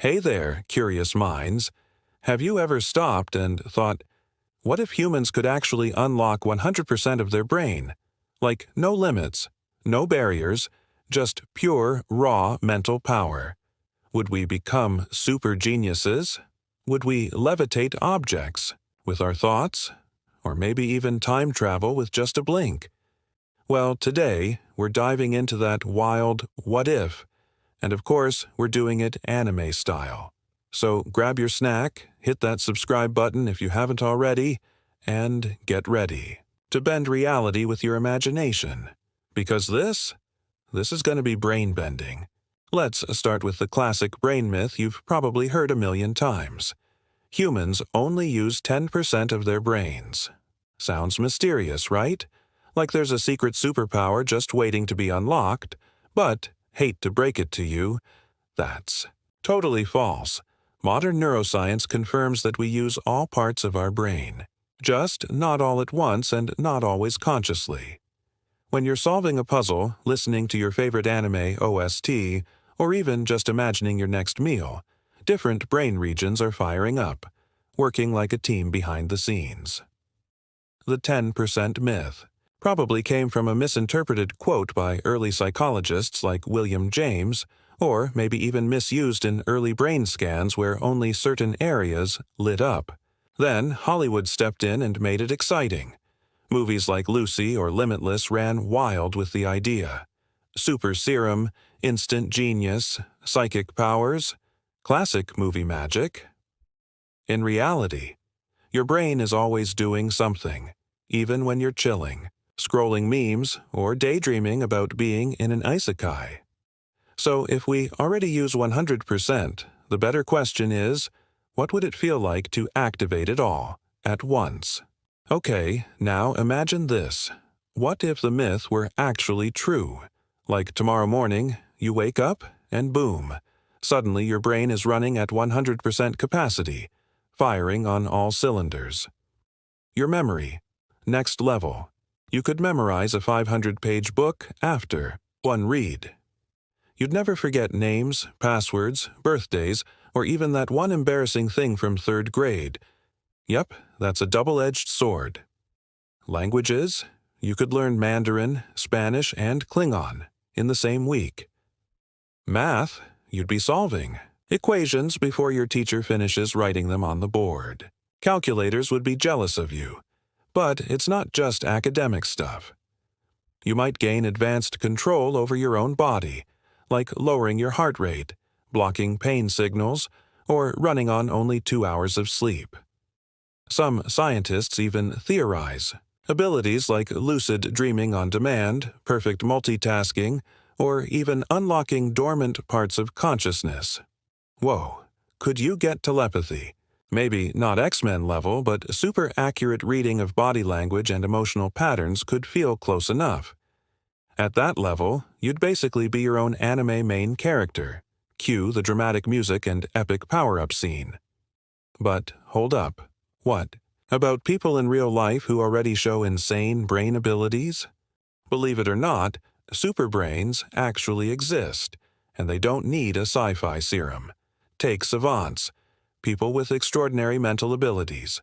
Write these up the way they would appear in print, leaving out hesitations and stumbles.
Hey there, curious minds. Have you ever stopped and thought, what if humans could actually unlock 100% of their brain? Like no limits, no barriers, just pure, raw mental power. Would we become super geniuses? Would we levitate objects with our thoughts? Or maybe even time travel with just a blink? Well, today, we're diving into that wild what if. And of course, we're doing it anime style. So grab your snack, hit that subscribe button if you haven't already, and get ready to bend reality with your imagination. Because this is going to be brain-bending. Let's start with the classic brain myth you've probably heard a million times. Humans only use 10% of their brains. Sounds mysterious, right? Like there's a secret superpower just waiting to be unlocked, but, hate to break it to you, that's totally false. Modern neuroscience confirms that we use all parts of our brain, just not all at once and not always consciously. When you're solving a puzzle, listening to your favorite anime OST, or even just imagining your next meal, different brain regions are firing up, working like a team behind the scenes. The 10% myth probably came from a misinterpreted quote by early psychologists like William James, or maybe even misused in early brain scans where only certain areas lit up. Then Hollywood stepped in and made it exciting. Movies like Lucy or Limitless ran wild with the idea. Super serum, instant genius, psychic powers, classic movie magic. In reality, your brain is always doing something, even when you're chilling, scrolling memes, or daydreaming about being in an isekai. So if we already use 100%, the better question is, what would it feel like to activate it all at once? Okay, now imagine this. What if the myth were actually true? Like tomorrow morning, you wake up and boom, suddenly your brain is running at 100% capacity, firing on all cylinders. Your memory, next level. You could memorize a 500-page book after one read. You'd never forget names, passwords, birthdays, or even that one embarrassing thing from 3rd grade. Yep, that's a double-edged sword. Languages? You could learn Mandarin, Spanish, and Klingon in the same week. Math? You'd be solving equations before your teacher finishes writing them on the board. Calculators would be jealous of you. But it's not just academic stuff. You might gain advanced control over your own body, like lowering your heart rate, blocking pain signals, or running on only 2 hours of sleep. Some scientists even theorize abilities like lucid dreaming on demand, perfect multitasking, or even unlocking dormant parts of consciousness. Whoa, could you get telepathy? Maybe not X-Men level, but super accurate reading of body language and emotional patterns could feel close enough. At that level, you'd basically be your own anime main character. Cue the dramatic music and epic power-up scene. But hold up. What? About people in real life who already show insane brain abilities? Believe it or not, superbrains actually exist, and they don't need a sci-fi serum. Take savants, people with extraordinary mental abilities.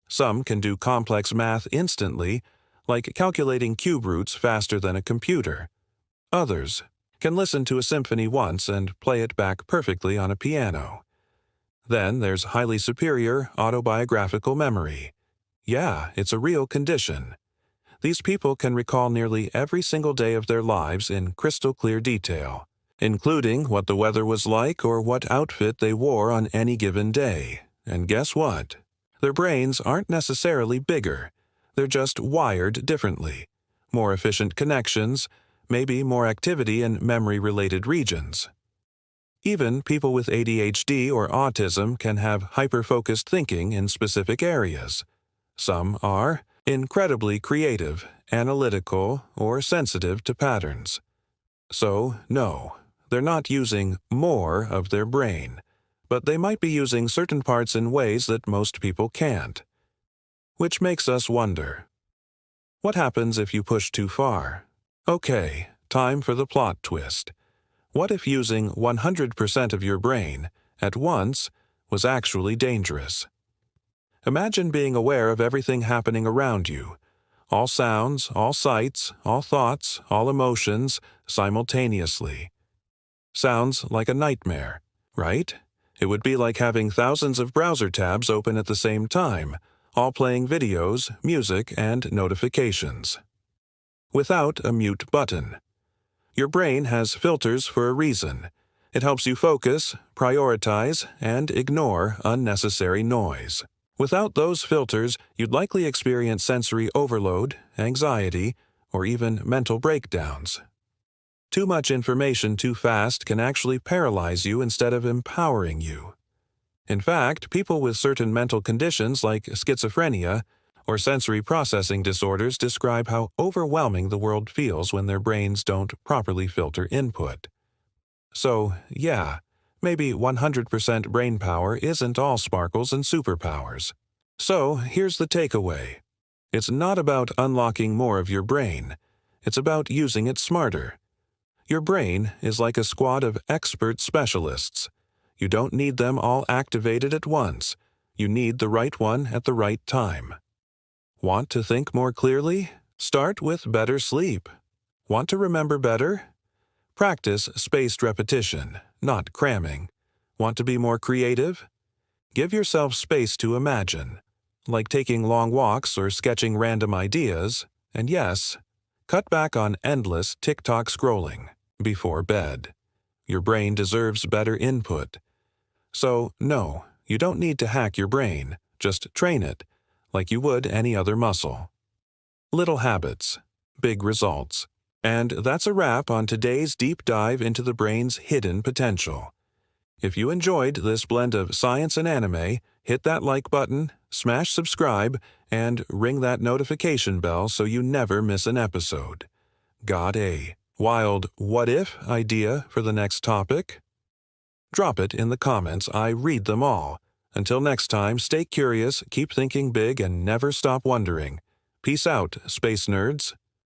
Some can do complex math instantly, like calculating cube roots faster than a computer. Others can listen to a symphony once and play it back perfectly on a piano. Then there's highly superior autobiographical memory. Yeah, it's a real condition. These people can recall nearly every single day of their lives in crystal clear detail, including what the weather was like or what outfit they wore on any given day. And guess what? Their brains aren't necessarily bigger. They're just wired differently. More efficient connections, maybe more activity in memory-related regions. Even people with ADHD or autism can have hyper-focused thinking in specific areas. Some are incredibly creative, analytical, or sensitive to patterns. So, no, they're not using more of their brain, but they might be using certain parts in ways that most people can't. Which makes us wonder, what happens if you push too far? Okay, time for the plot twist. What if using 100% of your brain at once was actually dangerous. Imagine being aware of everything happening around you, all sounds, all sights, all thoughts, all emotions, simultaneously. Sounds like a nightmare, right? It would be like having thousands of browser tabs open at the same time, all playing videos, music, and notifications. Without a mute button. Your brain has filters for a reason. It helps you focus, prioritize, and ignore unnecessary noise. Without those filters, you'd likely experience sensory overload, anxiety, or even mental breakdowns. Too much information too fast can actually paralyze you instead of empowering you. In fact, people with certain mental conditions like schizophrenia or sensory processing disorders describe how overwhelming the world feels when their brains don't properly filter input. So, yeah, maybe 100% brain power isn't all sparkles and superpowers. So, here's the takeaway. It's not about unlocking more of your brain. It's about using it smarter. Your brain is like a squad of expert specialists. You don't need them all activated at once. You need the right one at the right time. Want to think more clearly? Start with better sleep. Want to remember better? Practice spaced repetition, not cramming. Want to be more creative? Give yourself space to imagine, like taking long walks or sketching random ideas, and yes, cut back on endless TikTok scrolling before bed. Your brain deserves better input. So, no, you don't need to hack your brain, just train it, like you would any other muscle. Little habits, big results. And that's a wrap on today's deep dive into the brain's hidden potential. If you enjoyed this blend of science and anime, hit that like button, smash subscribe, and ring that notification bell so you never miss an episode. Got a wild what-if idea for the next topic? Drop it in the comments. I read them all. Until next time, stay curious, keep thinking big, and never stop wondering. Peace out, space nerds.